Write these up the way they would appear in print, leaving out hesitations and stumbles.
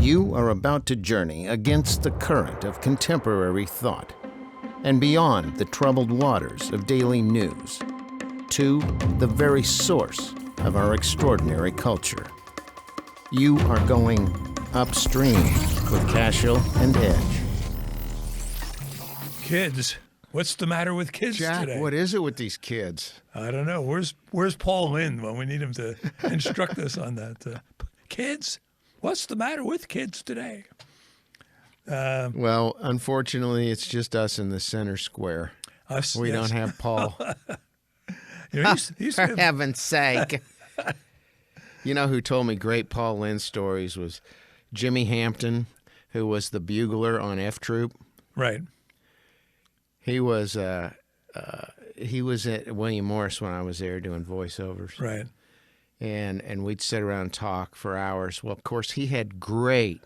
You are about to journey against the current of contemporary thought and beyond the troubled waters of daily news to the very source of our extraordinary culture. You are going upstream with Cashel and Edge. Kids, what's the matter with kids Jack, today? what is it with these kids? I don't know. Where's Paul Lynde when we need him to instruct us on that? Kids, what's the matter with kids today? Well, unfortunately, it's just us in the center square. We don't have Paul. You know, he's For heaven's sake. You know who told me great Paul Lynde stories was Jimmy Hampton, who was the bugler on F Troop. right. He was at William Morris when I was there doing voiceovers. Right. And we'd sit around and talk for hours. Well, of course, he had great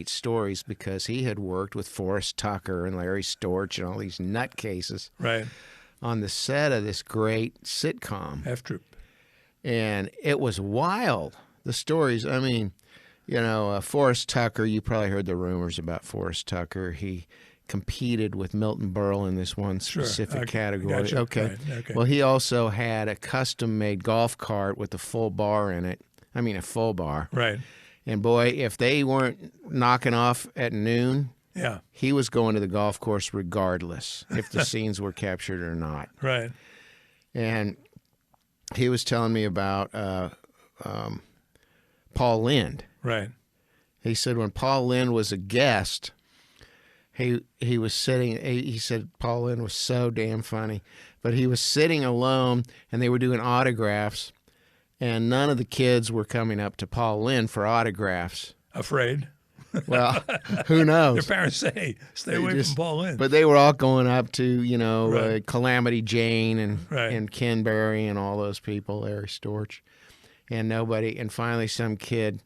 stories because he had worked with Forrest Tucker and Larry Storch and all these nutcases Right. on the set of this great sitcom. F Troop. And it was wild, the stories. I mean, you know, Forrest Tucker, you probably heard the rumors about Forrest Tucker. He competed with Milton Berle in this one specific category. Gotcha. Okay. Right. Okay. Well, he also had a custom-made golf cart with a full bar in it. I mean, a full bar. Right. And boy, if they weren't knocking off at noon, Yeah. he was going to the golf course regardless if the scenes were captured or not. Right. And he was telling me about Paul Lynde. Right. He said when Paul Lynde was a guest, he was sitting. He said Paul Lynde was so damn funny, but he was sitting alone, and they were doing autographs, and none of the kids were coming up to Paul Lynde for autographs. Afraid. Well, who knows? Their parents say, stay away from Paul Lynde. But they were all going up to, you know, Right. Calamity Jane and Right. and Ken Berry and all those people, Larry Storch, and nobody. And finally, some kid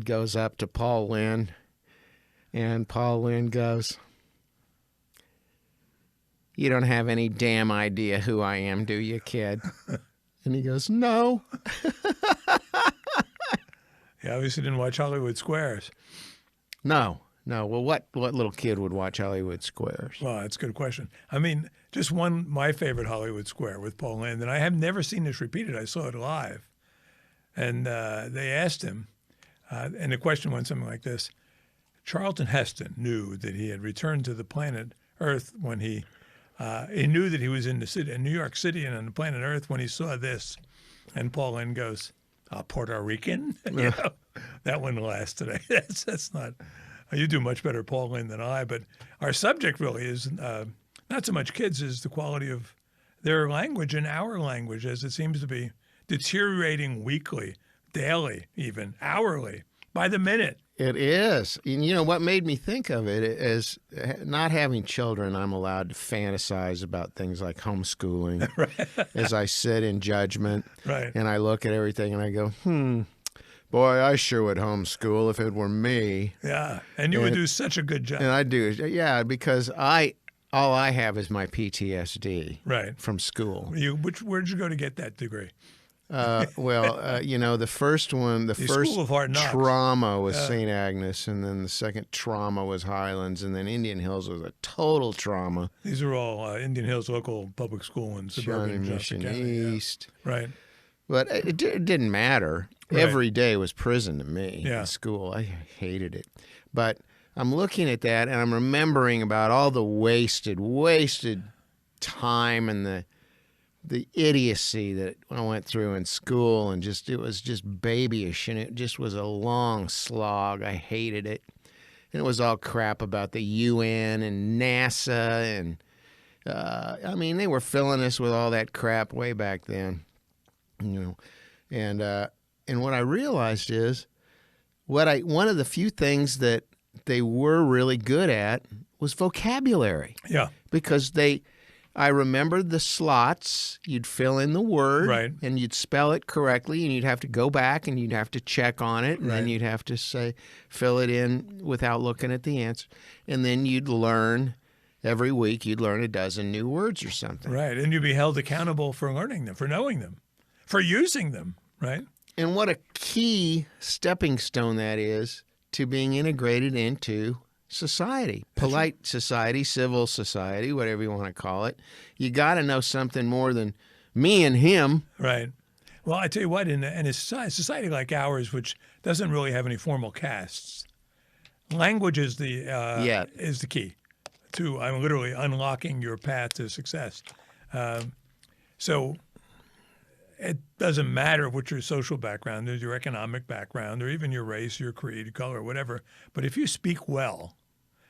goes up to Paul Lynde, and Paul Lynde goes, "You don't have any damn idea who I am, do you, kid?" And he goes, "No." He obviously didn't watch Hollywood Squares. No. Well, what little kid would watch Hollywood Squares? Well, that's a good question. I mean, just my favorite Hollywood Square with Paul Lynde, and I have never seen this repeated. I saw it live. And they asked him, and the question went something like this. Charlton Heston knew that he had returned to the planet Earth when he knew that he was in New York City and on the planet Earth when he saw this. And Paul Lynde goes, Puerto Rican? You know, that wouldn't last today. That's not. You do much better, Paul Lynde, than I. But our subject really is not so much kids as the quality of their language and our language, as it seems to be deteriorating weekly, daily, even hourly, by the minute. It is. And you know what made me think of it is not having children, I'm allowed to fantasize about things like homeschooling Right. as I sit in judgment. Right. And I look at everything and I go, boy, I sure would homeschool if it were me. Yeah. And you would do such a good job. And I do. Yeah, because all I have is my PTSD Right. from school. Where'd you go to get that degree? You know, the first one, the first School of Hard Knocks. trauma was St. Agnes, and then the second trauma was Highlands, and then Indian Hills was a total trauma. These are all Indian Hills local public school in suburban Johnny Johnson Mission County. East. Yeah. Right. But it didn't matter. Right. Every day was prison to me Yeah. in school. I hated it. But I'm looking at that, and I'm remembering about all the wasted time and the idiocy that I went through in school, and it was just babyish, and it just was a long slog. I hated it. And it was all crap about the UN and NASA, and I mean, they were filling us with all that crap way back then, you know. And what I realized is one of the few things that they were really good at was vocabulary. Yeah. Because I remembered the slots. You'd fill in the word, Right. and you'd spell it correctly, and you'd have to go back and you'd have to check on it, and then Right. you'd have to fill it in without looking at the answer. And then you'd learn, every week you'd learn a dozen new words or something. Right. And you'd be held accountable for learning them, for knowing them, for using them, right? And what a key stepping stone that is to being integrated into society, polite society, civil society, whatever you want to call it. You got to know something more than me and him. Right. Well, I tell you what, in a society like ours, which doesn't really have any formal castes, language is the key to literally unlocking your path to success. So it doesn't matter what your social background is, your economic background, or even your race, your creed, color, whatever. But if you speak well,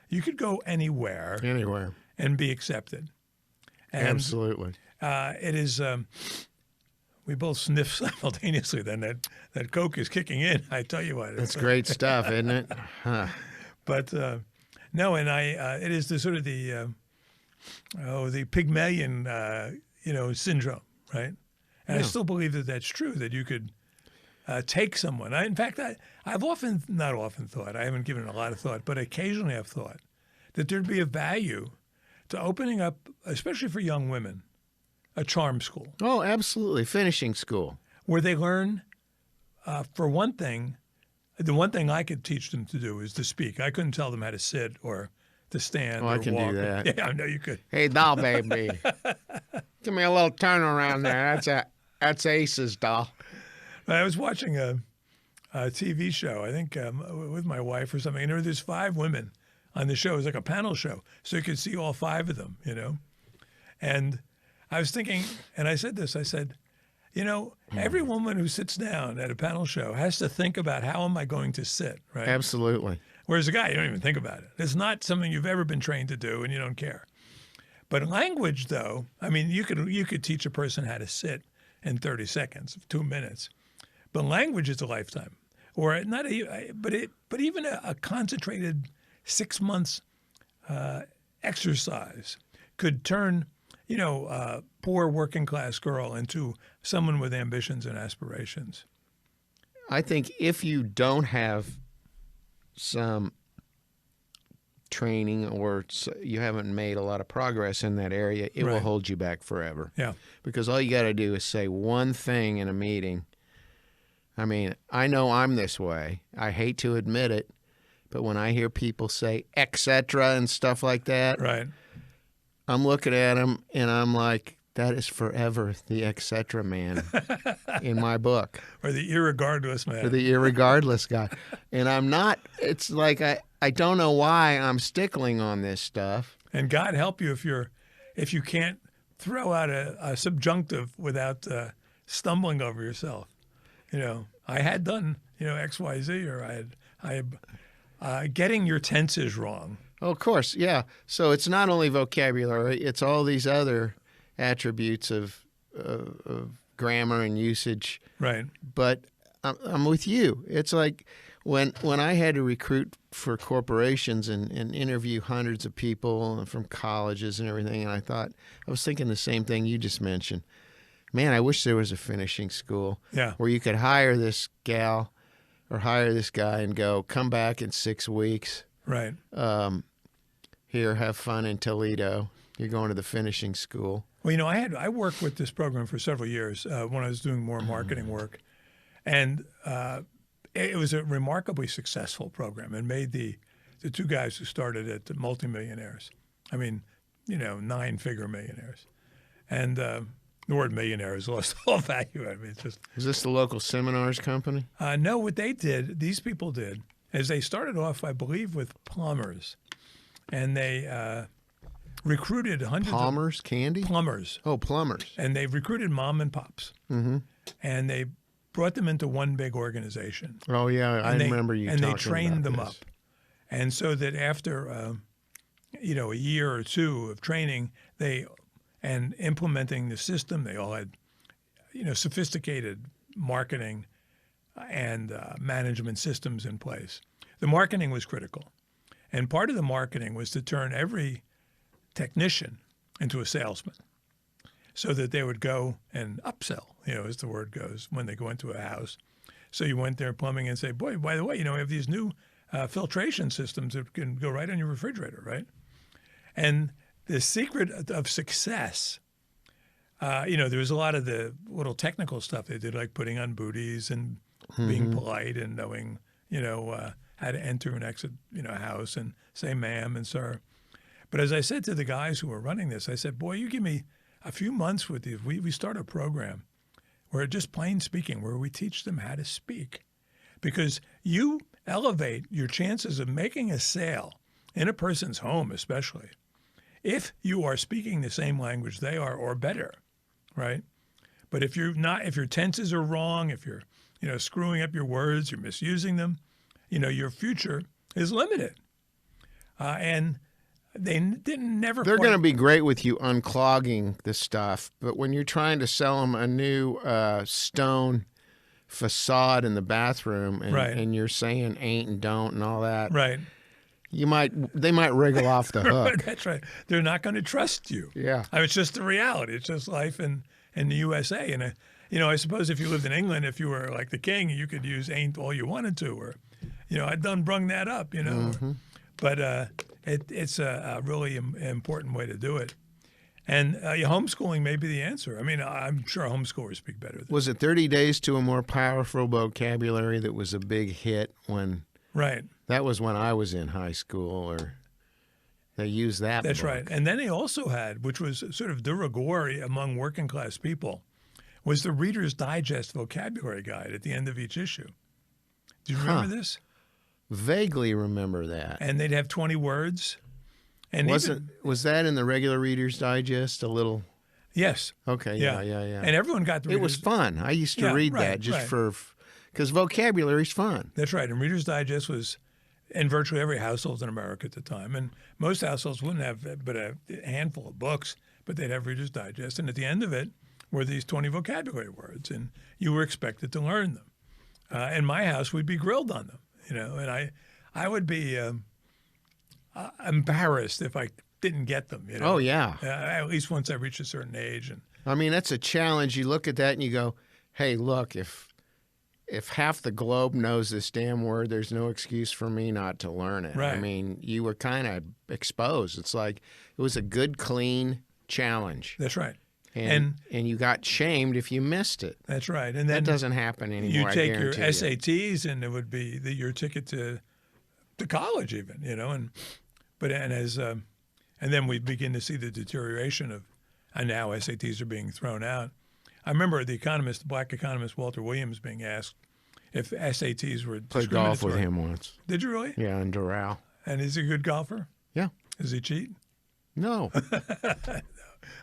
you could go anywhere and be accepted. And, Absolutely. It is. We both sniff simultaneously. Then that Coke is kicking in. I tell you what, That's great stuff, isn't it? Huh. But no, and it is the sort of the Pygmalion syndrome, right? And I still believe that that's true. That you could take someone. In fact, I've not often thought. I haven't given it a lot of thought, but occasionally I've thought that there'd be a value to opening up, especially for young women, a charm school. Oh, absolutely. Finishing school. Where they learn, for one thing, the one thing I could teach them to do is to speak. I couldn't tell them how to sit or to stand or I can walk. do that. Yeah, I know you could. Hey, doll baby. Give me a little turn around there. That's Ace's doll. I was watching a TV show, I think with my wife or something, and there were these 5 women on the show. It was like a panel show, so you could see all 5 of them, And I was thinking, and I said this, I said, every woman who sits down at a panel show has to think about how am I going to sit, right? Absolutely. Whereas a guy, you don't even think about it. It's not something you've ever been trained to do, and you don't care. But language, though, I mean, you could teach a person how to sit in 30 seconds, 2 minutes. But language is a lifetime, or not. But even a concentrated 6 months exercise could turn, a poor working class girl into someone with ambitions and aspirations. I think if you don't have some training or you haven't made a lot of progress in that area, it will hold you back forever. Yeah. Because all you got to do is say one thing in a meeting. I mean, I know I'm this way. I hate to admit it, but when I hear people say et cetera and stuff like that, right, I'm looking at them and I'm like, that is forever the et cetera man in my book. Or the irregardless man. Or the irregardless guy. And I'm not, it's like I don't know why I'm stickling on this stuff. And God help you if you can't throw out a subjunctive without stumbling over yourself. I had done, X, Y, Z, or I had getting your tenses wrong. Oh, of course, yeah. So it's not only vocabulary, it's all these other attributes of grammar and usage. Right. But I'm with you. It's like when I had to recruit for corporations and interview hundreds of people from colleges and everything, and I was thinking the same thing you just mentioned. Man, I wish there was a finishing school where you could hire this gal or hire this guy and go, come back in 6 weeks. Right. Here, have fun in Toledo. You're going to the finishing school. Well, I worked with this program for several years when I was doing more marketing work, and it was a remarkably successful program and made the 2 guys who started it multimillionaires. I mean, 9-figure millionaires, and the word millionaire has lost all value. I mean, it's just. Is this the local seminars company? No, what these people did, is they started off, I believe, with plumbers, and they recruited hundreds Palmer's Candy? Plumbers. Oh, plumbers. And they recruited mom and pops. Mm-hmm. And they brought them into one big organization. Oh, yeah. I remember you talking about this. And they trained them up. And so that after, a year or 2 of training, and implementing the system, they all had, sophisticated marketing and management systems in place. The marketing was critical. And part of the marketing was to turn every technician into a salesman so that they would go and upsell, as the word goes, when they go into a house. So you went there plumbing and say, boy, by the way, we have these new filtration systems that can go right on your refrigerator, right? And the secret of success, there was a lot of the little technical stuff they did, like putting on booties and being polite and knowing, how to enter and exit, house and say ma'am and sir. But as I said to the guys who were running this, I said, boy, you give me a few months with these. We start a program where just plain speaking, where we teach them how to speak. Because you elevate your chances of making a sale in a person's home, especially, if you are speaking the same language they are or better, right? But if you're not, if your tenses are wrong, if you're, screwing up your words, you're misusing them, your future is limited. And they didn't never. They're going to be great with you unclogging the stuff, but when you're trying to sell them a new stone facade in the bathroom, and you're saying ain't and don't and all that, right? They might wriggle off the hook. That's right. They're not going to trust you. Yeah. I mean, it's just the reality. It's just life in the USA. And I suppose if you lived in England, if you were like the king, you could use ain't all you wanted to, or I done brung that up. Mm-hmm. But it's a really important way to do it. And homeschooling may be the answer. I mean, I'm sure homeschoolers speak better than Was it 30 Days to a More Powerful Vocabulary that was a big hit when? Right. That was when I was in high school, or they used that That's book. right. And then they also had, which was sort of de rigueur among working class people, was the Reader's Digest vocabulary guide at the end of each issue. Do you remember this? Vaguely remember that. And they'd have 20 words. And was that in the regular Reader's Digest a little? Yes. Okay. Yeah. And everyone got the It was fun. I used to read that just because vocabulary's fun. That's right. And Reader's Digest was in virtually every household in America at the time. And most households wouldn't have but a handful of books, but they'd have Reader's Digest. And at the end of it were these 20 vocabulary words, and you were expected to learn them. In my house, we'd be grilled on them, and I would be embarrassed if I didn't get them. Oh, yeah. At least once I reached a certain age. And I mean, that's a challenge. You look at that and you go, hey, look, if half the globe knows this damn word, there's no excuse for me not to learn it. Right. I mean, you were kind of exposed. It's like it was a good, clean challenge. That's right. And you got shamed if you missed it. That's right. And then that doesn't happen anymore. You take your SATs, and it would be your ticket to college, even. And then we begin to see the deterioration of, and now SATs are being thrown out. I remember the black economist Walter Williams being asked if SATs were Played golf with him once. Did you really? Yeah, in Doral. And is he a good golfer? Yeah. Does he cheat? No. No,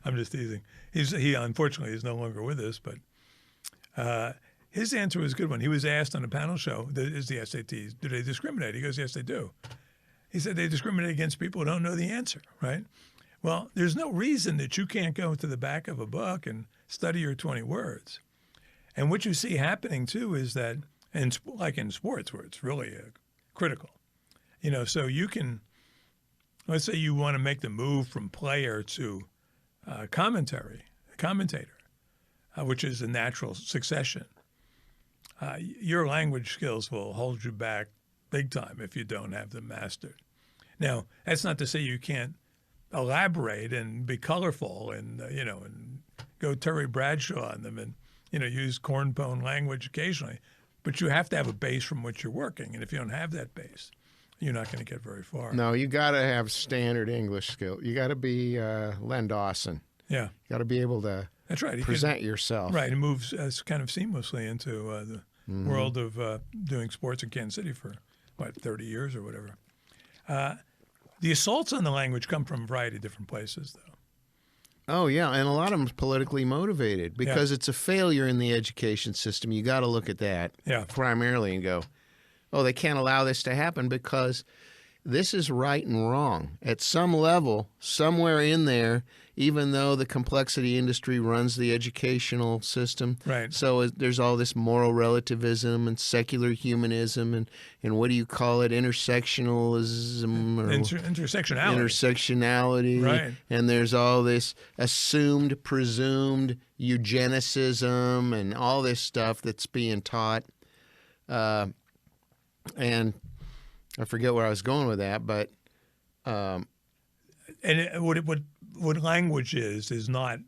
I'm just teasing. He unfortunately is no longer with us, but his answer was a good one. He was asked on a panel show, is the SATs, do they discriminate? He goes, yes, they do. He said they discriminate against people who don't know the answer, right? Well, there's no reason that you can't go to the back of a book and study your 20 words. And what you see happening, too, is that, like in sports where it's really critical, so you can, let's say you want to make the move from player to commentator, which is a natural succession. Your language skills will hold you back big time if you don't have them mastered. Now, that's not to say you can't elaborate and be colorful and and go Terry Bradshaw on them and use cornpone language occasionally, but you have to have a base from which you're working, and if you don't have that base, you're not going to get very far. No, you got to have standard English skill. You got to be Len Dawson. Yeah, you got to be able to. That's right. Present yourself. Right, it moves kind of seamlessly into the world of doing sports in Kansas City for 30 years or whatever. The assaults on the language come from a variety of different places, though. Oh, yeah, and a lot of them politically motivated because it's a failure in the education system. You got to look at that primarily and go, oh, they can't allow this to happen because this is right and wrong. At some level, somewhere in there, even though the complexity industry runs the educational system, right. So there's all this moral relativism and secular humanism and what do you call it, intersectionalism or intersectionality, right. And there's all this assumed, presumed eugenicism and all this stuff that's being taught, and I forget where I was going with that, but what language is not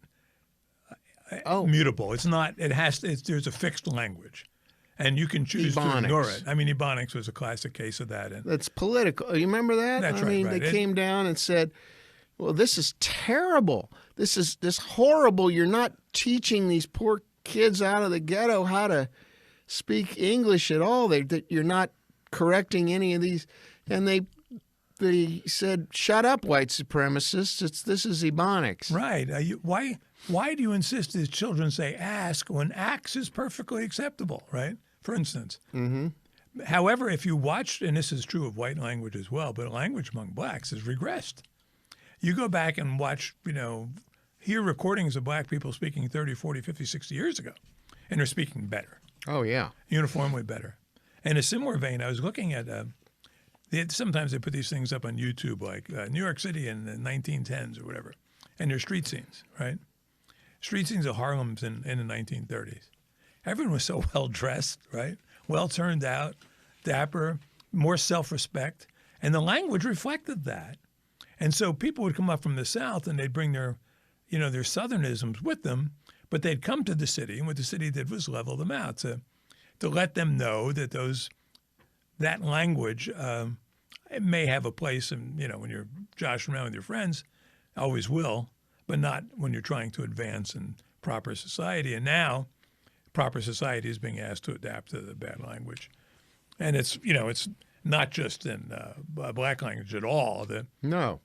mutable. It's not. There's a fixed language, And you can choose to ignore Ebonics. it. I mean, Ebonics was a classic case of that. And That's political. You remember that? That's I right, mean, right. they came down and said, well, this is terrible. This is horrible. You're not teaching these poor kids out of the ghetto how to speak English at all. You're not correcting any of these. And they said, shut up, white supremacists. This is Ebonics. right. Why do you insist that children say ask when ax is perfectly acceptable, right? For instance. Mm-hmm. However, if you watch, and this is true of white language as well, but language among blacks has regressed. You go back and watch, hear recordings of black people speaking 30, 40, 50, 60 years ago, and they're speaking better, Oh, yeah. uniformly better. In a similar vein, I was looking at, sometimes they put these things up on YouTube, like New York City in the 1910s or whatever, and they're street scenes, right? Street scenes of Harlem's in the 1930s. Everyone was so well dressed, right? Well turned out, dapper, more self-respect, and the language reflected that. And so people would come up from the South and they'd bring their Southernisms with them, but they'd come to the city, and what the city did was level them out to let them know that that language it may have a place, and when you're joshing around with your friends, always will, but not when you're trying to advance in proper society. And now, proper society is being asked to adapt to the bad language, and it's not just in black language at all. No.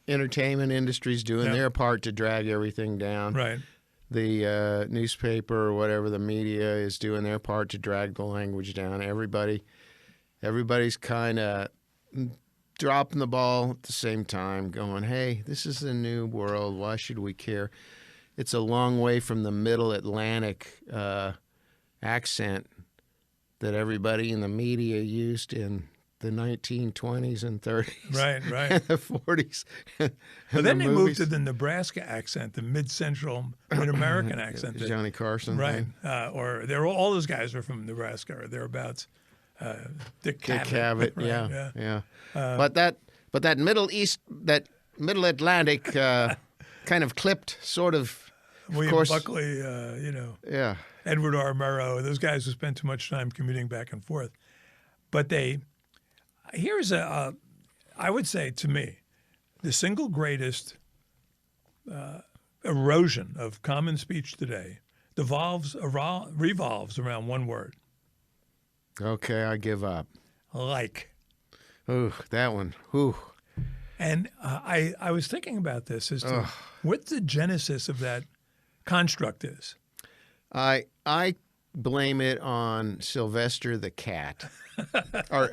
Entertainment industry's doing their part to drag everything down. Right. The newspaper or whatever, the media is doing their part to drag the language down. Everybody's kind of dropping the ball at the same time, going, hey, this is a new world. Why should we care? It's a long way from the middle Atlantic accent that everybody in the media used in the 1920s and 30s. Right. And the 40s. But then they moved to the Nebraska accent, the mid-central, mid-American accent. Johnny Carson. Right. Or all those guys are from Nebraska or thereabouts. Dick Cavett. Right? Yeah. But that Middle East, that Middle Atlantic kind of clipped sort of William course, Buckley, Yeah. Edward R. Murrow, those guys who spent too much time commuting back and forth. But here's I would say to me, the single greatest erosion of common speech today revolves around one word. Okay, I give up. Like. Ooh, that one. Ooh. And I was thinking about this as to what the genesis of that construct is. I blame it on Sylvester the cat, or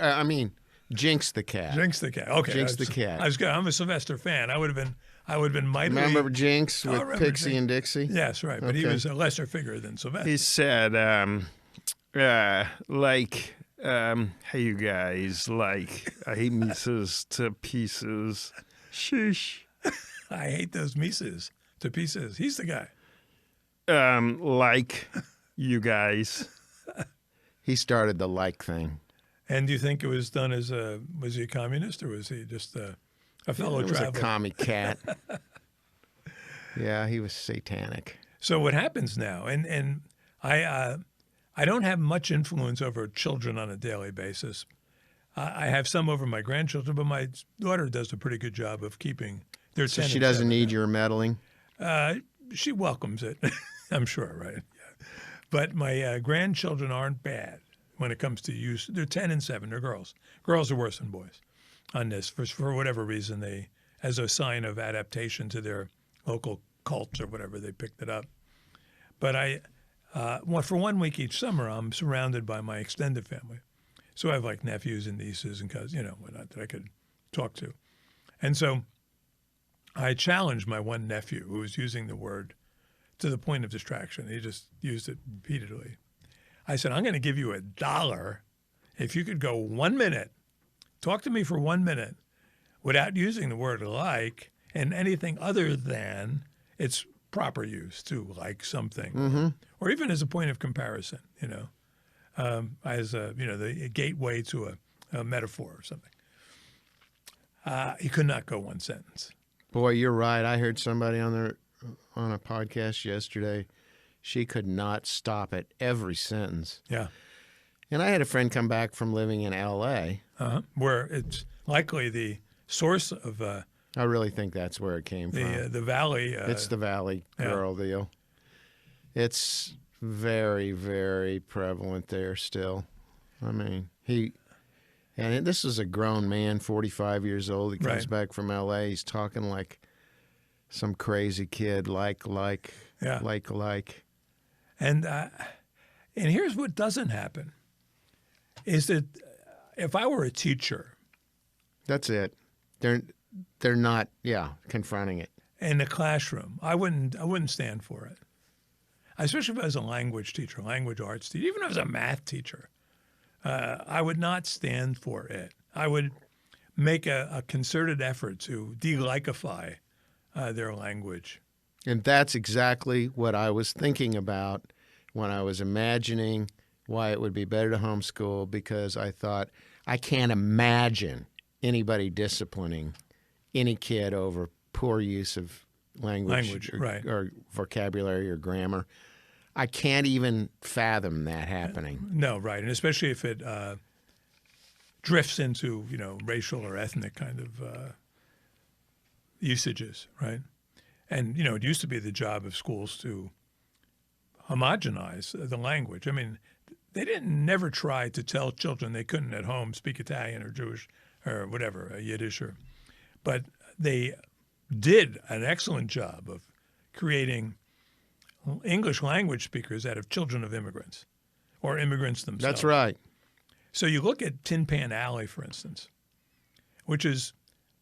Jinx the cat. Jinx the cat. Okay. Jinx the cat. I'm a Sylvester fan. I would have been mightily. Remember Jinx with Pixie and Dixie? Yes, right. But he was a lesser figure than Sylvester. He said, hey, you guys, I hate Mises to pieces. Sheesh. I hate those Mises to pieces. He's the guy. You guys. He started the thing. And do you think it was done was he a communist or was he just a fellow He was traveler? a commie cat. Yeah, he was satanic. So what happens now, and I don't have much influence over children on a daily basis. I have some over my grandchildren, but my daughter does a pretty good job of keeping their. So she doesn't need your meddling? She welcomes it, I'm sure, right? Yeah. But my grandchildren aren't bad when it comes to use. They're 10 and 7. They're girls. Girls are worse than boys on this. For whatever reason, as a sign of adaptation to their local cults or whatever, they picked it up. But for 1 week each summer, I'm surrounded by my extended family. So I have nephews and nieces and cousins, whatnot that I could talk to. And so I challenged my one nephew who was using the word to the point of distraction. He just used it repeatedly. I said, I'm going to give you $1 if you could go 1 minute, talk to me for 1 minute without using the word like and anything other than its proper use to like something, or even as a point of comparison, as the gateway to a metaphor or something. He could not go one sentence. Boy, you're right. I heard somebody on a podcast yesterday. She could not stop at every sentence. Yeah. And I had a friend come back from living in L.A. Where it's likely the source of I really think that's where it came from. the valley. It's the Valley Girl deal. It's very, very prevalent there still. I mean, this is a grown man, 45 years old. He comes back from L.A. He's talking like some crazy kid, like. And here's what doesn't happen, is that if I were a teacher. That's it. They're not, confronting it. In the classroom, I wouldn't stand for it. Especially if I was a language teacher, language arts teacher, even if I was a math teacher, I would not stand for it. I would make a concerted effort to de-likeify their language. And that's exactly what I was thinking about when I was imagining why it would be better to homeschool, because I thought, I can't imagine anybody disciplining any kid over poor use of language or vocabulary or grammar. I can't even fathom that happening. No, right. And especially if it drifts into, racial or ethnic kind of usages, right? And, it used to be the job of schools to homogenize the language. I mean, they never try to tell children they couldn't at home speak Italian or Jewish or whatever, Yiddish, but they did an excellent job of creating English language speakers out of children of immigrants or immigrants themselves. That's right. So you look at Tin Pan Alley, for instance, which is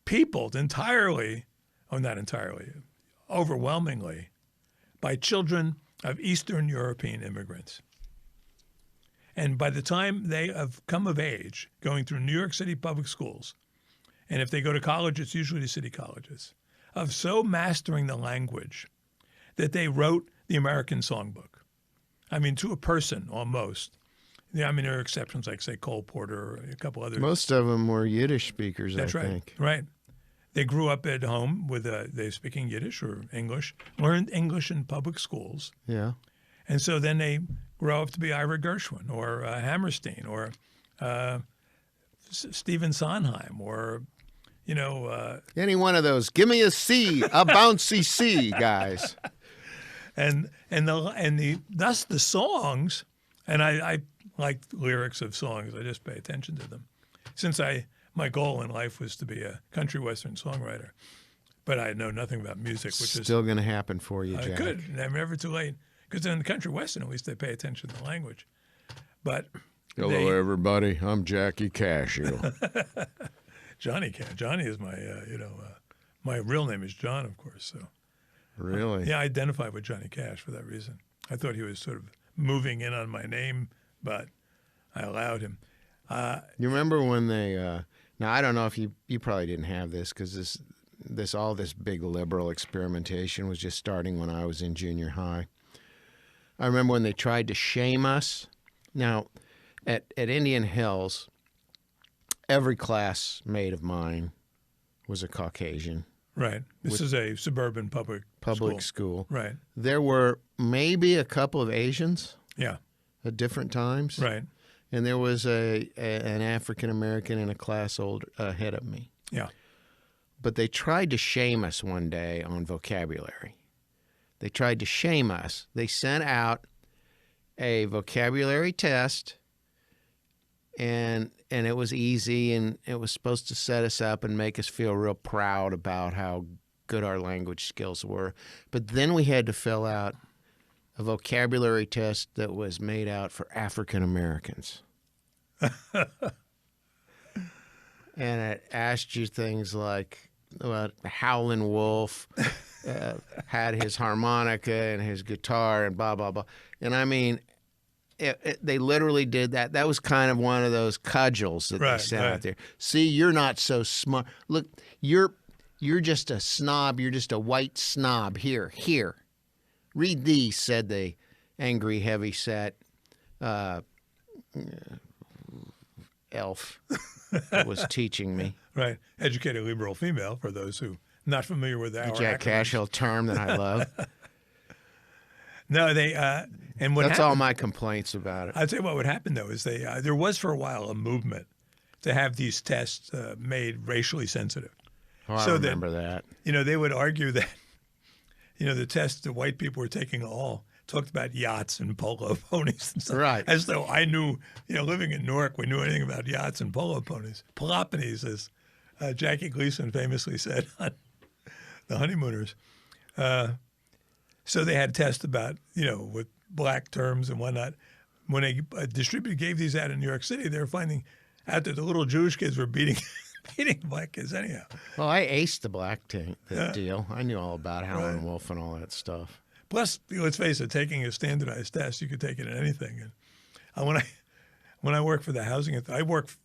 peopled entirely, not entirely, overwhelmingly by children of Eastern European immigrants. And by the time they have come of age, going through New York City public schools, and if they go to college, it's usually city colleges, of so mastering the language that they wrote the American songbook. I mean, to a person almost. Yeah, I mean, there are exceptions like, say, Cole Porter or a couple others. Most of them were Yiddish speakers, That's I think. Right. They grew up at home with they speaking Yiddish or English, learned English in public schools. Yeah. And so then they grow up to be Ira Gershwin or Hammerstein or Stephen Sondheim or, any one of those. Give me a C, a bouncy C, guys. And thus the songs, and I like lyrics of songs. I just pay attention to them. Since my goal in life was to be a country western songwriter, but I know nothing about music, which is still going to happen for you, Jack. Good. I'm never too late. Because in the country western, at least they pay attention to the language. But hello, everybody. I'm Jackie Cashill. Johnny Cash. Johnny is my my real name is John, of course. So really, yeah, I identify with Johnny Cash for that reason. I thought he was sort of moving in on my name, but I allowed him. You remember when they? Now I don't know if you probably didn't have this because this big liberal experimentation was just starting when I was in junior high. I remember when they tried to shame us. Now, at Indian Hills, every classmate of mine was a Caucasian. Right. This is a suburban public school. Right. There were maybe a couple of Asians. Yeah. At different times. Right. And there was an African American in a class ahead of me. Yeah. But they tried to shame us one day on vocabulary. They tried to shame us. They sent out a vocabulary test, and it was easy, and it was supposed to set us up and make us feel real proud about how good our language skills were. But then we had to fill out a vocabulary test that was made out for African Americans. And it asked you things like, Howlin' Wolf had his harmonica and his guitar and blah, blah, blah. And I mean, they literally did that. That was kind of one of those cudgels that they sent out there. See, you're not so smart. Look, you're just a snob. You're just a white snob. Here. Read these, said the angry, heavy-set elf that was teaching me. Right. Educated liberal female, for those who not familiar with our Jack Cashill term that I love. No, they and what That's happened, all my complaints about it. I'll tell you what would happen though is they there was for a while a movement to have these tests made racially sensitive. Oh, I So remember that. They would argue that the test that white people were taking all talked about yachts and polo ponies and stuff. Right. As though I knew, living in Newark, we knew anything about yachts and polo ponies. Peloponies, as Jackie Gleason famously said on The Honeymooners. So they had tests about, with black terms and whatnot. When a distributor gave these out in New York City, they were finding out that the little Jewish kids were beating black kids anyhow. Well, I aced the the deal. I knew all about Howlin' Right. Wolf and all that stuff. Plus, let's face it, taking a standardized test, you could take it in anything. And when I worked for the housing, I worked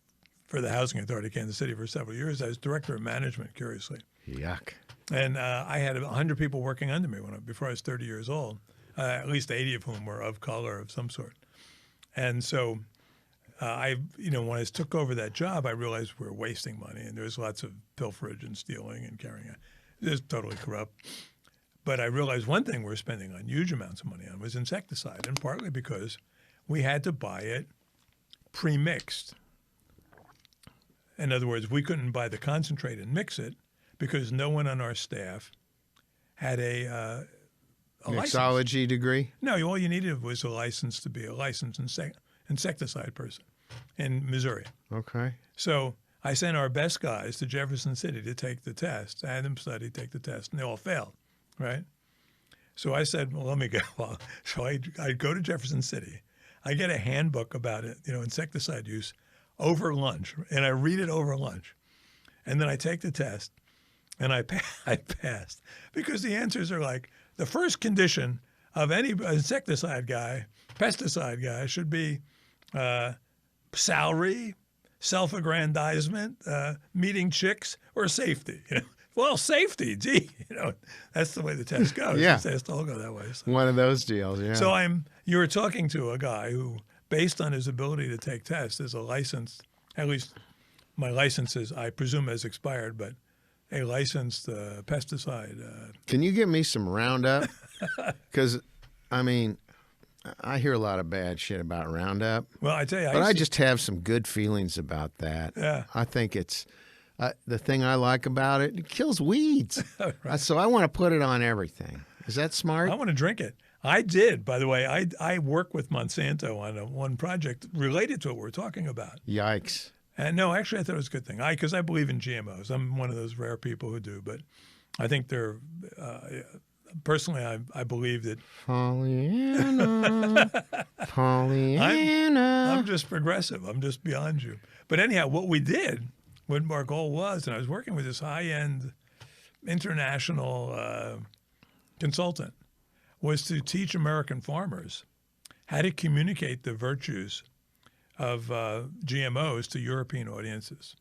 for the Housing Authority of Kansas City for several years. I was director of management, curiously, Yuck. and I had 100 people working under me before I was 30 years old. At least 80 of whom were of color of some sort. And so, when I took over that job, I realized we were wasting money, and there was lots of pilferage and stealing and carrying out. It was totally corrupt. But I realized one thing we were spending on huge amounts of money on was insecticide, and partly because we had to buy it pre-mixed. In other words, we couldn't buy the concentrate and mix it because no one on our staff had a license. Mixology degree? No, all you needed was a license to be a licensed insecticide person in Missouri. Okay. So I sent our best guys to Jefferson City to take the test. I had them study, take the test, and they all failed, right? So I said, well, let me go. Well, so I'd go to Jefferson City. I get a handbook about it, insecticide use over lunch, and I read it over lunch. And then I take the test, and I passed because the answers are like, the first condition of any pesticide guy should be salary, self-aggrandizement, meeting chicks, or safety. Well, safety, gee, that's the way the test goes. Yeah. The tests all go that way. So. One of those deals, yeah. So you were talking to a guy who, based on his ability to take tests, is a licensed, at least my license is, I presume, has expired, but a licensed pesticide. Can you give me some Roundup? Because, I hear a lot of bad shit about Roundup. Well, I tell you, But I just have some good feelings about that. Yeah. I think it's the thing I like about it. It kills weeds. Right. So I want to put it on everything. Is that smart? I want to drink it. I did, by the way. I work with Monsanto on one project related to what we're talking about. Yikes. And no, actually, I thought it was a good thing. Because I believe in GMOs. I'm one of those rare people who do. But I think they're personally, I believe that Pollyanna. Pollyanna. I'm just progressive. I'm just beyond you. But anyhow, what we did, what our goal was, and I was working with this high-end international consultant, was to teach American farmers how to communicate the virtues of GMOs to European audiences.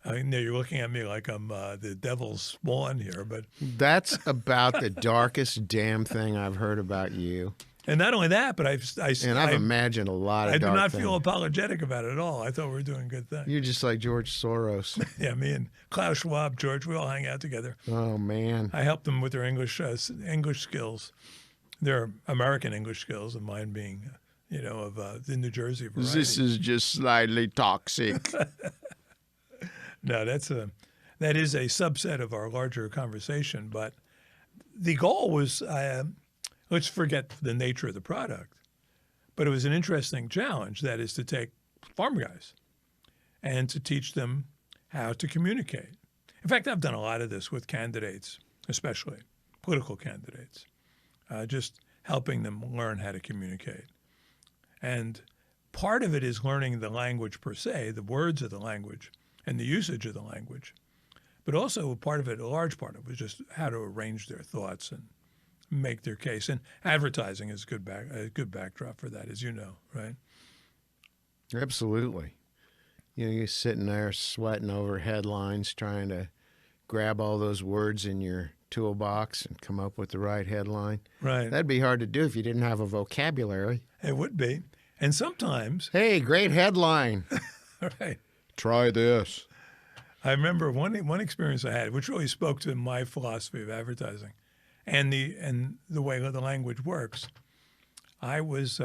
I know you're looking at me like I'm the devil's spawn here, but That's about the darkest damn thing I've heard about you. and not only that, but And I've I imagined a lot of do dark not things. feel apologetic about it at all. I thought we were doing a good thing. You're just like George Soros. Yeah, me and Klaus Schwab, George, we all hang out together. Oh, man. I helped them with their English skills, their American English skills, and mine being, of the New Jersey variety. This is just slightly toxic. No, that is a subset of our larger conversation. But the goal was, let's forget the nature of the product, but it was an interesting challenge. That is to take farm guys and to teach them how to communicate. In fact, I've done a lot of this with candidates, especially political candidates, just helping them learn how to communicate. And part of it is learning the language per se, the words of the language, and the usage of the language. But also a large part of it was just how to arrange their thoughts and make their case. And advertising is a good backdrop for that, as you know, right? Absolutely. You're sitting there sweating over headlines, trying to grab all those words in your toolbox and come up with the right headline. Right. That'd be hard to do if you didn't have a vocabulary. It would be. And sometimes, Hey, great headline. right, Try this. I remember one experience I had, which really spoke to my philosophy of advertising. and the way the language works. I was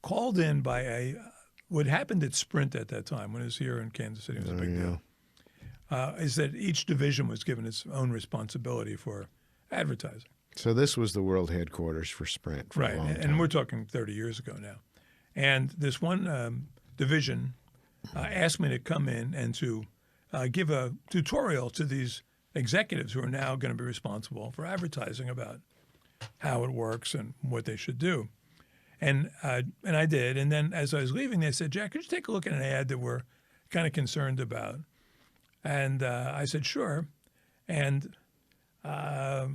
called in by what happened at Sprint at that time when I was here in Kansas City. It was a big deal. Is that each division was given its own responsibility for advertising. So this was the world headquarters for Sprint for a long time. And we're talking 30 years ago now. And this one division asked me to come in and to give a tutorial to these executives who are now going to be responsible for advertising about how it works and what they should do. And I did. And then as I was leaving, they said, Jack, could you take a look at an ad that we're kind of concerned about? And I said, sure. And I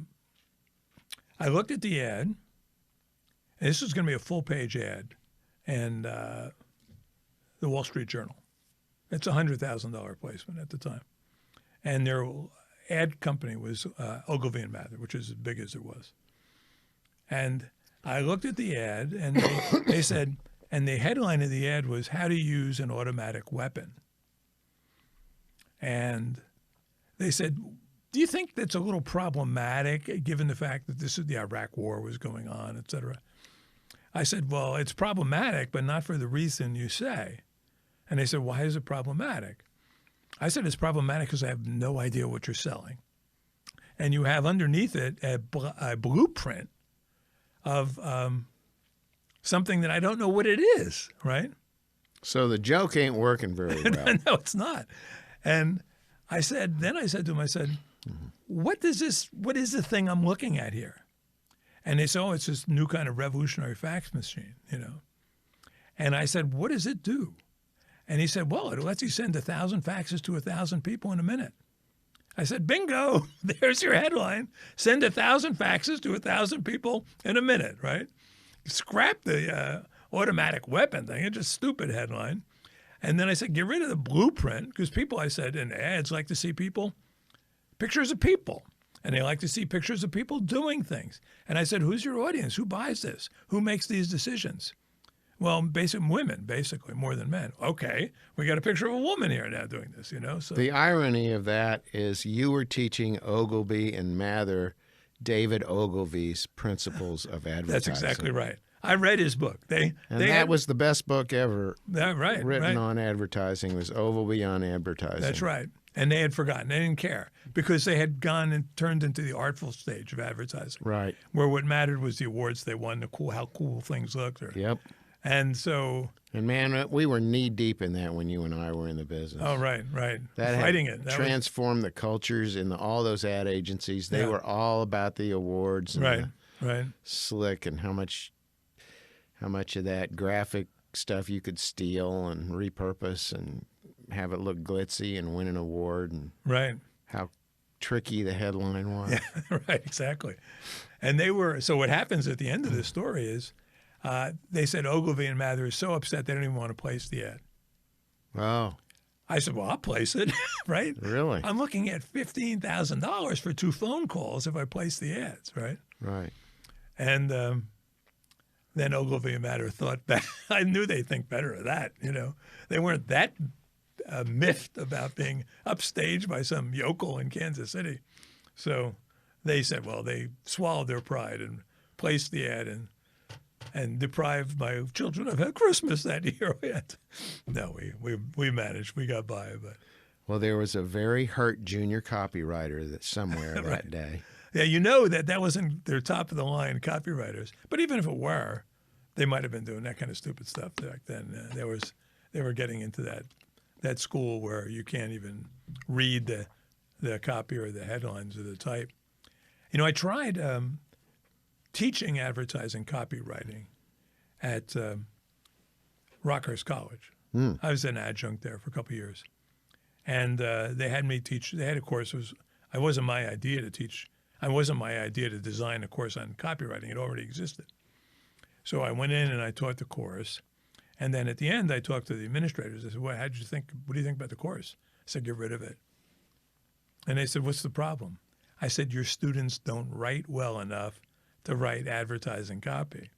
looked at the ad. This was going to be a full-page ad, and the Wall Street Journal. It's a $100,000 placement at the time. And their ad company was Ogilvy and Mather, which is as big as it was. And I looked at the ad, and they said, and the headline of the ad was, How to Use an Automatic Weapon. And they said, do you think that's a little problematic, given the fact that the Iraq War was going on, et cetera? I said, well, it's problematic, but not for the reason you say. And they said, why is it problematic? I said, it's problematic because I have no idea what you're selling. And you have underneath it a blueprint of something that I don't know what it is, right? So the joke ain't working very well. No, it's not. And I said to them, what is the thing I'm looking at here? And they said, oh, it's this new kind of revolutionary fax machine, you know. And I said, what does it do? And he said, well, it lets you send 1,000 faxes to 1,000 people in a minute. I said, bingo, there's your headline. Send 1,000 faxes to 1,000 people in a minute, right? Scrap the automatic weapon thing. It's just a stupid headline. And then I said, get rid of the blueprint, because people, I said, in ads like to see pictures of people. And they like to see pictures of people doing things. And I said, who's your audience? Who buys this? Who makes these decisions? Well, women, basically, more than men. Okay, we got a picture of a woman here now doing this, you know. So the irony of that is you were teaching Ogilvy and Mather David Ogilvy's Principles of Advertising. That's exactly right. I read his book. That was the best book ever written on advertising, was Ogilvy on advertising. That's right. And they had forgotten. They didn't care because they had gone and turned into the artful stage of advertising. Right. Where what mattered was the awards they won, how cool things looked. Yep. And so... And, man, we were knee-deep in that when you and I were in the business. Oh, right. That Fighting it. That transformed the cultures in all those ad agencies. They were all about the awards and right. slick and how much of that graphic stuff you could steal and repurpose and have it look glitzy and win an award, and how tricky the headline was. Yeah, right, exactly. And so what happens at the end of the story is they said Ogilvy and Mather is so upset they don't even want to place the ad. Oh. I said, well, I'll place it, right? Really? I'm looking at $15,000 for 2 phone calls if I place the ads, right? Right. And then Ogilvy and Mather thought back. I knew they'd think better of that, you know. They weren't that miffed about being upstaged by some yokel in Kansas City. So they said, well, they swallowed their pride and placed the ad and deprived my children of Christmas that year. No, we managed. We got by. But well, there was a very hurt junior copywriter somewhere that day. Yeah, you know that wasn't their top-of-the-line copywriters. But even if it were, they might have been doing that kind of stupid stuff back then. They were getting into that school where you can't even read the copy or the headlines or the type. You know, I tried teaching advertising copywriting at Rockhurst College. I was an adjunct there for a couple of years. And they had me teach. They had a course. It wasn't my idea to teach. It wasn't my idea to design a course on copywriting. It already existed. So I went in and I taught the course. And then at the end, I talked to the administrators. I said, what do you think about the course? I said, get rid of it. And they said, what's the problem? I said, your students don't write well enough to write advertising copy.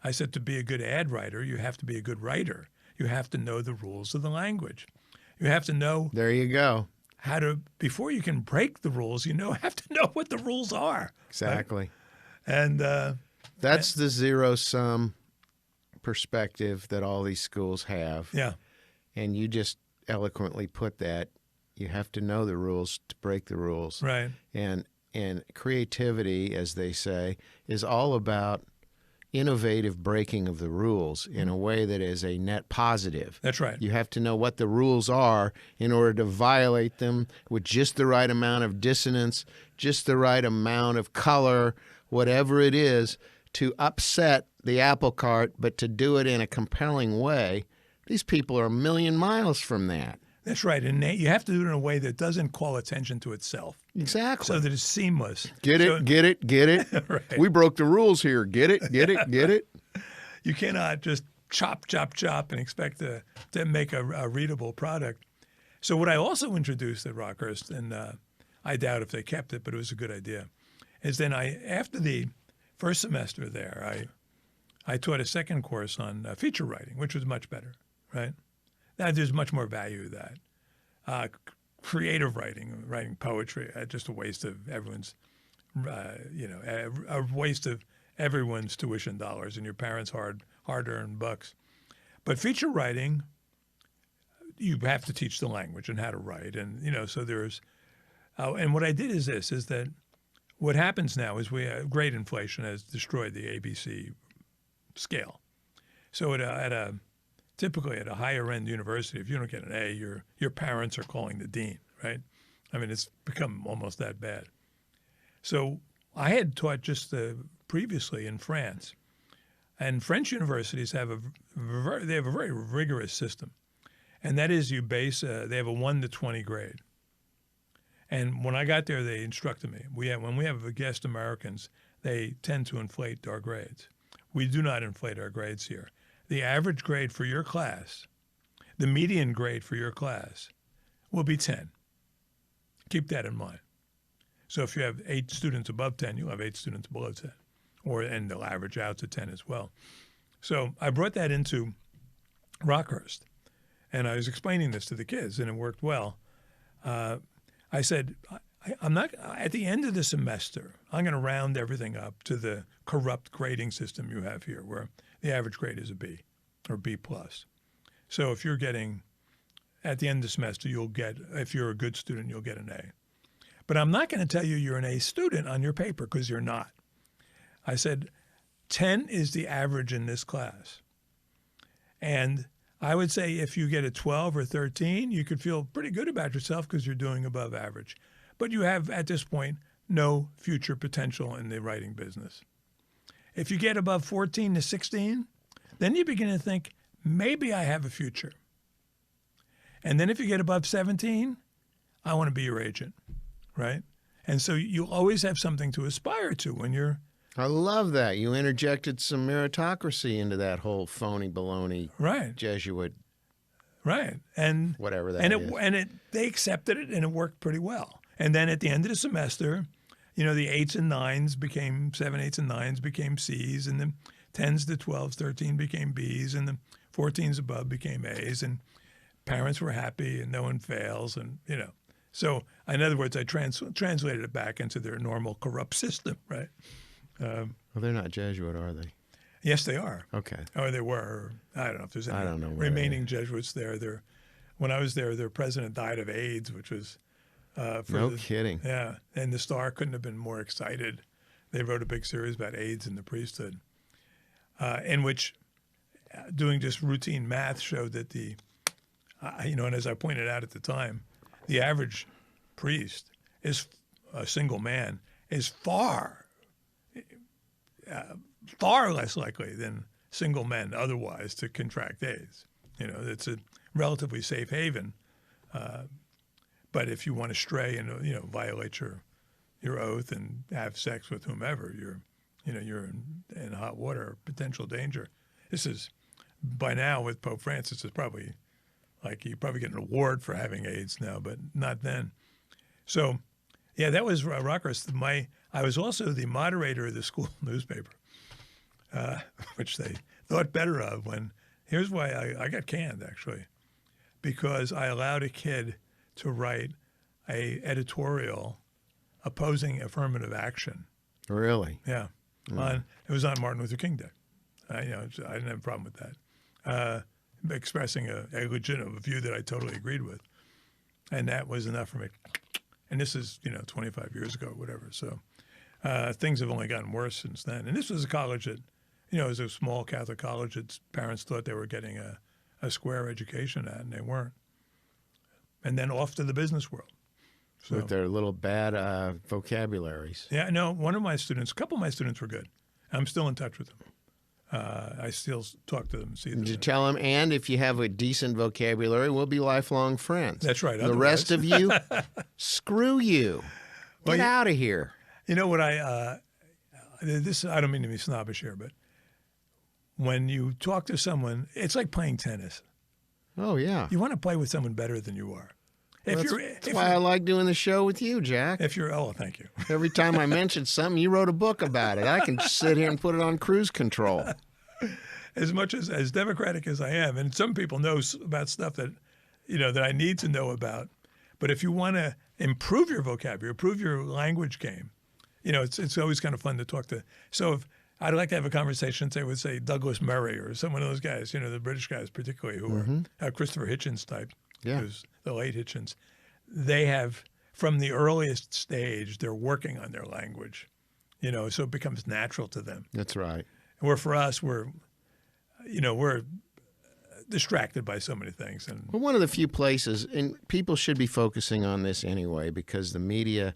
I said, to be a good ad writer, you have to be a good writer. You have to know the rules of the language. You have to know. There you go. how to, before you can break the rules, have to know what the rules are. Exactly. Right? And that's the zero-sum perspective that all these schools have. yeah, And you just eloquently put that. You have to know the rules to break the rules. right. And creativity, as they say, is all about innovative breaking of the rules in a way that is a net positive. That's right. You have to know what the rules are in order to violate them with just the right amount of dissonance, just the right amount of color, whatever it is, to upset the apple cart, but to do it in a compelling way. These people are a million miles from that. That's right. And you have to do it in a way that doesn't call attention to itself. Exactly. So that it's seamless. Get it, get it, get it. Right. We broke the rules here. Get it, get it, get it. You cannot just chop, chop, chop and expect to make a readable product. So what I also introduced at Rockhurst, and I doubt if they kept it, but it was a good idea, is then after the first semester there, I taught a second course on feature writing, which was much better, right? Now, there's much more value to that. Creative writing poetry, just a waste of everyone's, a waste of everyone's tuition dollars and your parents' hard-earned bucks. But feature writing, you have to teach the language and how to write, and so there's, and what I did is that what happens now is great inflation has destroyed the ABC scale. So typically at a higher end university, if you don't get an A, your parents are calling the dean, right? I mean, it's become almost that bad. So I had taught just previously in France, and French universities have a very rigorous system, and that is they have a 1 to 20 grade. And when I got there, they instructed me. When we have guest Americans, they tend to inflate our grades. We do not inflate our grades here. The average grade for your class, the median grade for your class, will be 10. Keep that in mind. So if you have 8 students above 10, you'll have 8 students below 10, and they'll average out to 10 as well. So I brought that into Rockhurst, and I was explaining this to the kids, and it worked well. I said, I'm not, at the end of the semester, I'm going to round everything up to the corrupt grading system you have here, where the average grade is a B or B plus. So if you're getting, at the end of the semester, if you're a good student, you'll get an A. But I'm not going to tell you you're an A student on your paper, because you're not. I said, 10 is the average in this class. And I would say if you get a 12 or 13, you could feel pretty good about yourself because you're doing above average. But you have, at this point, no future potential in the writing business. If you get above 14 to 16, then you begin to think, maybe I have a future. And then if you get above 17, I want to be your agent, right? And so you always have something to aspire to when you're... I love that. You interjected some meritocracy into that whole phony baloney right. Jesuit. Right. And whatever that is. And they accepted it, and it worked pretty well. And then at the end of the semester, the 8s and 9s became 7, 8s, and 9s became C's, and the 10s to 12s, 13 became B's, and the 14s above became A's, and parents were happy, and no one fails, and So in other words, I translated it back into their normal corrupt system, right? Well, they're not Jesuit, are they? Yes, they are. Okay. Or they were. I don't know if there's any remaining Jesuits there. When I was there, their president died of AIDS, which was... kidding. Yeah, and the Star couldn't have been more excited. They wrote a big series about AIDS in the priesthood, in which doing just routine math showed that and as I pointed out at the time, the average priest is a single man is far less likely than single men otherwise to contract AIDS. It's a relatively safe haven. But if you want to stray and violate your oath and have sex with whomever, you're in hot water, potential danger. This is, by now with Pope Francis, it's probably like you probably get an award for having AIDS now, but not then. So, yeah, that was Rockhurst. I was also the moderator of the school newspaper, which they thought better of. Here's why I got canned, actually, because I allowed a kid to write Mm. a editorial opposing affirmative action. Really? Yeah, it was on Martin Luther King Day. I didn't have a problem with that. Expressing a legitimate view that I totally agreed with, and that was enough for me. And this is 25 years ago, whatever. So things have only gotten worse since then. And this was a college that, it was a small Catholic college that parents thought they were getting a square education at, and they weren't. And then off to the business world. So, With their little bad vocabularies. yeah, no, a couple of my students were good. I'm still in touch with them. I still talk to them and see them. Did you tell them, and if you have a decent vocabulary, we'll be lifelong friends. That's right. The rest of you, screw you. Get out of here. You know what I don't mean to be snobbish here, but when you talk to someone, it's like playing tennis. Oh, yeah. You want to play with someone better than you are. That's why I like doing the show with you, Jack. Thank you. Every time I mention something, you wrote a book about it. I can just sit here and put it on cruise control. As much as democratic as I am, and some people know about stuff that, that I need to know about. But if you want to improve your vocabulary, improve your language game, it's always kind of fun to talk to. So if I'd like to have a conversation, say, with, Douglas Murray or some of those guys, the British guys particularly, who are Christopher Hitchens type, who's the late Hitchens. They have, from the earliest stage, they're working on their language, so it becomes natural to them. That's right. Where for us, we're distracted by so many things. And well, one of the few places, and people should be focusing on this anyway, because the media,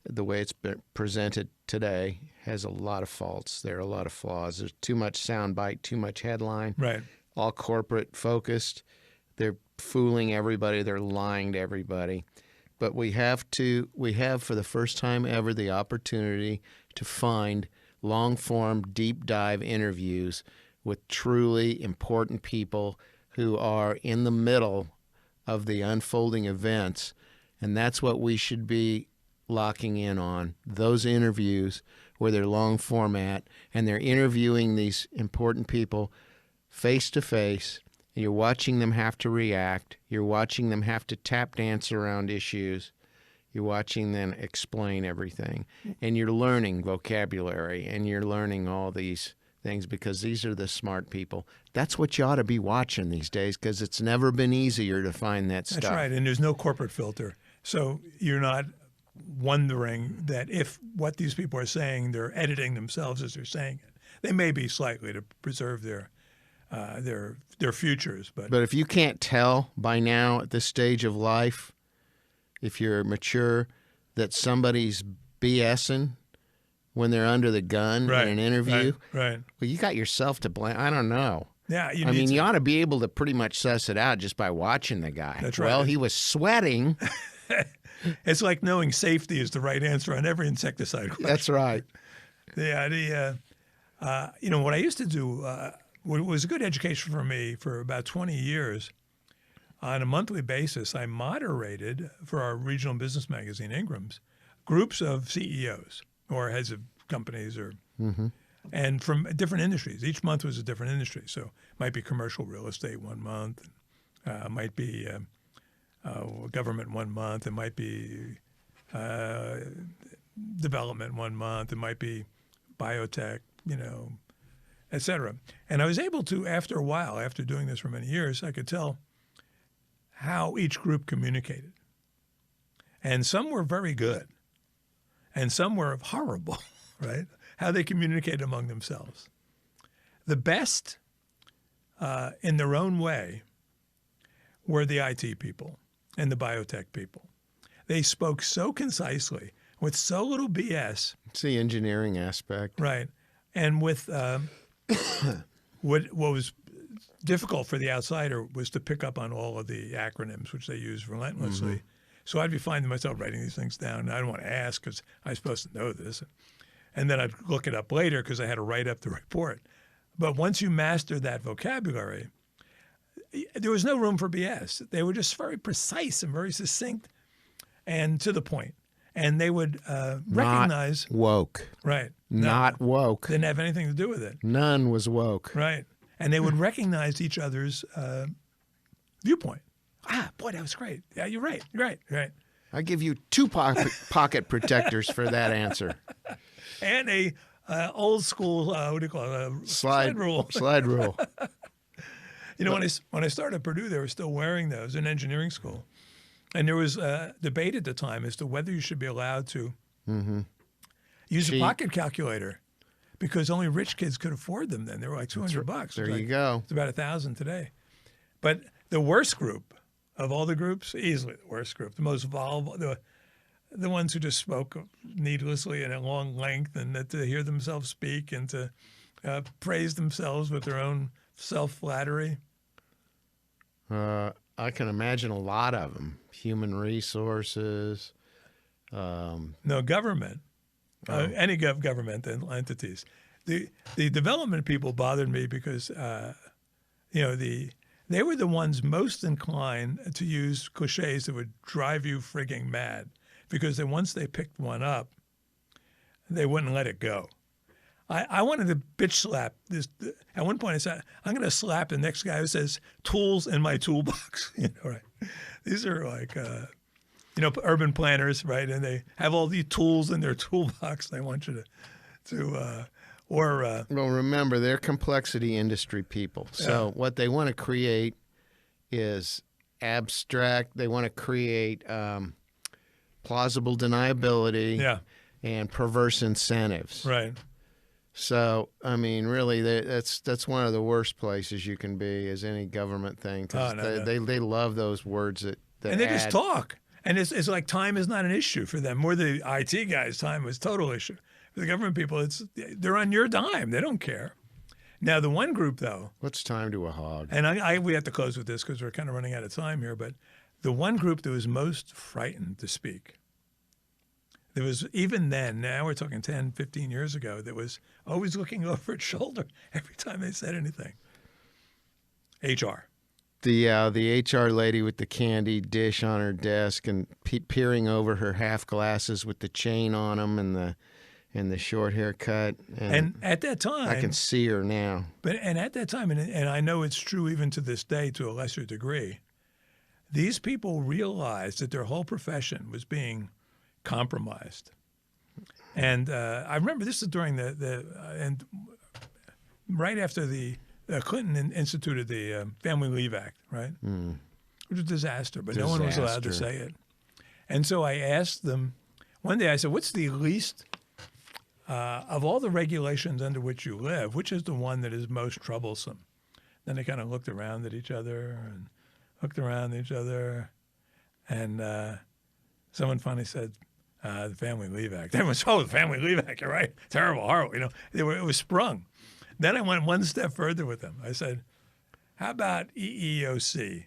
the way it's been presented today, has a lot of faults. There are a lot of flaws. There's too much soundbite, too much headline. Right. All corporate focused. They're fooling everybody. They're lying to everybody. But we have for the first time ever the opportunity to find long-form, deep-dive interviews with truly important people who are in the middle of the unfolding events. And that's what we should be locking in on, those interviews where they're long format and they're interviewing these important people face to face. You're watching them have to react. You're watching them have to tap dance around issues. You're watching them explain everything. And you're learning vocabulary and you're learning all these things because these are the smart people. That's what you ought to be watching these days because it's never been easier to find that stuff. That's right. And there's no corporate filter. So you're not wondering that if what these people are saying, they're editing themselves as they're saying it. They may be slightly to preserve their futures. But if you can't tell by now at this stage of life, if you're mature, that somebody's BSing when they're under the gun in an interview, right. Well, you got yourself to blame. I don't know. Yeah, you ought to be able to pretty much suss it out just by watching the guy. That's right. Well, he was sweating. It's like knowing safety is the right answer on every insecticide question. That's right. Yeah, what I used to do was a good education for me for about 20 years. On a monthly basis, I moderated for our regional business magazine, Ingram's, groups of CEOs or heads of companies and from different industries. Each month was a different industry. So it might be commercial real estate one month, might be government one month, it might be development one month, it might be biotech, et cetera. And I was able to, after a while, after doing this for many years, I could tell how each group communicated. And some were very good, and some were horrible, right? How they communicated among themselves. The best, in their own way, were the IT people and the biotech people. They spoke so concisely, with so little BS. It's the engineering aspect. Right. And with what was difficult for the outsider was to pick up on all of the acronyms, which they use relentlessly. So I'd be finding myself writing these things down, and I don't want to ask because I'm supposed to know this. And then I'd look it up later because I had to write up the report. But once you master that vocabulary, there was no room for BS. They were just very precise and very succinct and to the point. And they would recognize... Not woke. Right. Not woke. Didn't have anything to do with it. None was woke. Right. And they would recognize each other's viewpoint. Ah, boy, that was great. Yeah, you're right. Right. I give you 2 pocket protectors for that answer. And a old school, what do you call it? Slide rule. Slide rule. You know, when I started at Purdue, they were still wearing those in engineering school. And there was a debate at the time as to whether you should be allowed to use a pocket calculator, because only rich kids could afford them then. They were like $200. There you go. It's about $1,000 today. But the worst group of all the groups, easily the worst group, the most volatile, the ones who just spoke needlessly and at long length, and to hear themselves speak and to praise themselves with their own self-flattery. I can imagine a lot of them. Human resources. No, government. Any government entities. The development people bothered me because, they were the ones most inclined to use cliches that would drive you frigging mad, because then once they picked one up, they wouldn't let it go. I wanted to bitch slap this. At one point, I said, I'm going to slap the next guy who says tools in my toolbox. Right? These are like, urban planners, right? And they have all these tools in their toolbox. They want you well, remember, they're complexity industry people. So what they want to create is abstract. They want to create plausible deniability and perverse incentives. Right. So, I mean, really, that's one of the worst places you can be as any government thing. Cause they love those words that and they just talk. And it's like time is not an issue for them. More the IT guys, time was total issue. For the government people, they're on your dime. They don't care. Now, the one group, though. What's time to a hog? And we have to close with this because we're kind of running out of time here. But the one group that was most frightened to speak, there was, even then, now we're talking 10, 15 years ago, that was always looking over its shoulder every time they said anything. HR. The HR lady with the candy dish on her desk and peering over her half glasses with the chain on them and the short haircut. And at that time, I can see her now. And at that time, and I know it's true even to this day to a lesser degree, these people realized that their whole profession was being compromised. And I remember this is during and right after the Clinton instituted the Family Leave Act, right? Which was a disaster, but no one was allowed to say it. And so I asked them, one day I said, what's the least, of all the regulations under which you live, which is the one that is most troublesome? Then they kind of looked around at each other and someone finally said, the Family Leave Act. Everyone said, the Family Leave Act, you're right. Terrible, horrible. It was sprung. Then I went one step further with them. I said, how about EEOC?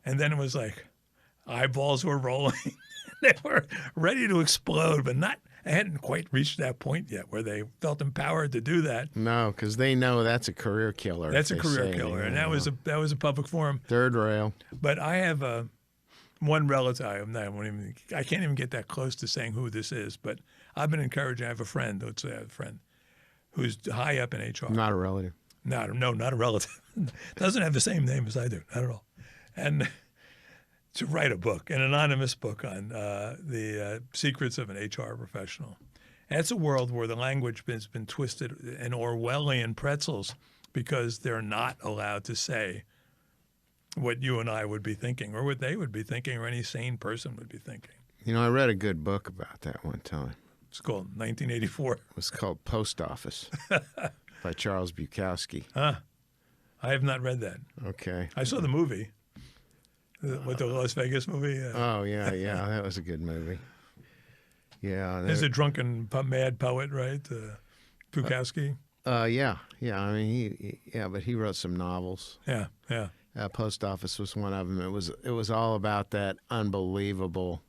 And then it was like eyeballs were rolling. They were ready to explode, but they hadn't quite reached that point yet where they felt empowered to do that. No, because they know that's a career killer. That's a career killer, and that was a public forum. Third rail. But I have one relative. I can't even get that close to saying who this is, but I've been encouraging. I have a friend. Let's say I have a friend who's high up in HR. Not a relative. No, not a relative. Doesn't have the same name as I do, not at all. And to write a book, an anonymous book on the secrets of an HR professional. And it's a world where the language has been twisted in Orwellian pretzels because they're not allowed to say what you and I would be thinking or what they would be thinking or any sane person would be thinking. I read a good book about that one time. It's called 1984. It was called Post Office by Charles Bukowski. I have not read that. Okay. I saw the movie, with the Las Vegas movie. Yeah, that was a good movie. Yeah. He's a drunken, mad poet, right? Bukowski. Yeah. I mean, but he wrote some novels. Yeah. Post Office was one of them. It was all about that unbelievable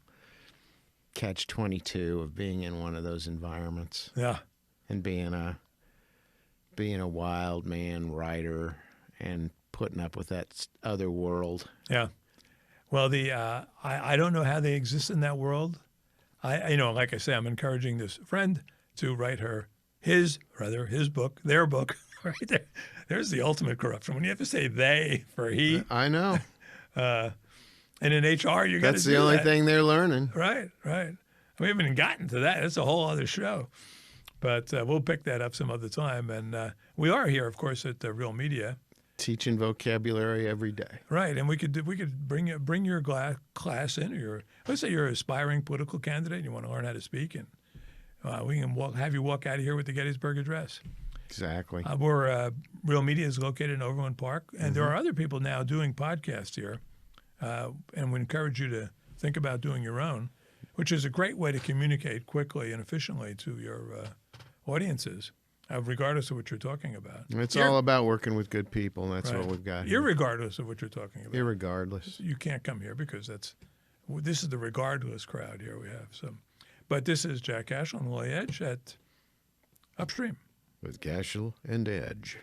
catch-22 of being in one of those environments. Yeah. And being a wild man writer and putting up with that other world. Yeah. Well, I don't know how they exist in that world. Like I say, I'm encouraging this friend to write his book, their book, right there. There's the ultimate corruption. When you have to say they for he. I know. And in HR, you got to That's do the only that. thing they're learning. Right. We haven't even gotten to that. That's a whole other show. But we'll pick that up some other time. And we are here, of course, at Real Media. Teaching vocabulary every day. Right, and we could bring your class in, or let's say you're an aspiring political candidate and you want to learn how to speak, and we can have you walk out of here with the Gettysburg Address. Exactly. Real Media is located in Overland Park, and there are other people now doing podcasts here, and we encourage you to think about doing your own, which is a great way to communicate quickly and efficiently to your audiences. Regardless of what you're talking about. It's all about working with good people, and that's what we've got here. Irregardless of what you're talking about. Irregardless. You can't come here because this is the regardless crowd here we have. So, but this is Jack Ashel on the Edge at Upstream. With Gashel and Edge.